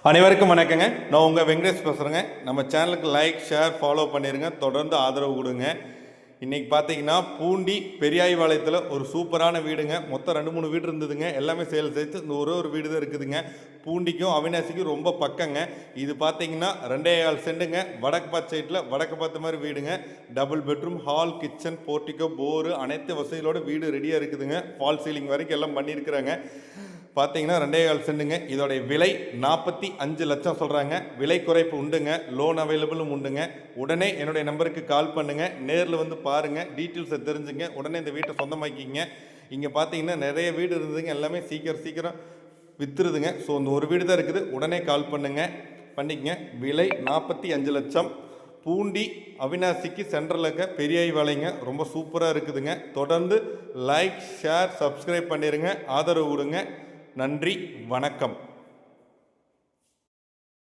அனைவருக்கும் வணக்கங்க. நான் உங்கள் வெங்கடேஷ் பேசுகிறேங்க. நம்ம சேனலுக்கு லைக், ஷேர், ஃபாலோ பண்ணிடுங்க. தொடர்ந்து ஆதரவு கொடுங்க. இன்றைக்கி பார்த்தீங்கன்னா பூண்டி பெரியாய்பாளையத்தில் ஒரு சூப்பரான வீடுங்க. மொத்தம் 2-3 வீடு இருந்ததுங்க. எல்லாமே சேல் சேர்த்து இந்த ஒரு வீடு தான் இருக்குதுங்க. பூண்டிக்கும் அவினாசிக்கும் ரொம்ப பக்கங்க. இது பார்த்தீங்கன்னா 2.25 சென்ட்டுங்க. வடக்கு பார்த்த சைட்டில் வடக்கு பார்த்த மாதிரி வீடுங்க. Double bedroom, hall, kitchen, portico, bore அனைத்து வசதிகளோட வீடு ரெடியாக இருக்குதுங்க. ஃபால் சீலிங் வரைக்கும் எல்லாம் பண்ணியிருக்கிறாங்க. பார்த்தீங்கன்னா 2.25 சென்ட்டுங்க. இதோடைய விலை 45 லட்சம் சொல்கிறாங்க. விலை குறைப்பு உண்டுங்க. லோன் அவைலபிளும் உண்டுங்க. உடனே என்னுடைய நம்பருக்கு கால் பண்ணுங்கள். நேரில் வந்து பாருங்கள், டீட்டெயில்ஸை தெரிஞ்சுங்க. உடனே இந்த வீட்டை சொந்தமாக்கிங்க. இங்கே பார்த்தீங்கன்னா நிறைய வீடு இருந்ததுங்க. எல்லாமே சீக்கிரம் விற்றுருதுங்க. ஸோ இந்த ஒரு வீடு தான் இருக்குது. உடனே கால் பண்ணிக்கங்க. விலை 45 லட்சம். பூண்டி அவினாசிக்கு சென்ட்ரலில் இருக்க பெரியாய்பாளையங்க. ரொம்ப சூப்பராக இருக்குதுங்க. தொடர்ந்து லைக், ஷேர், சப்ஸ்கிரைப் பண்ணிடுங்க. ஆதரவு கொடுங்க. நன்றி, வணக்கம்.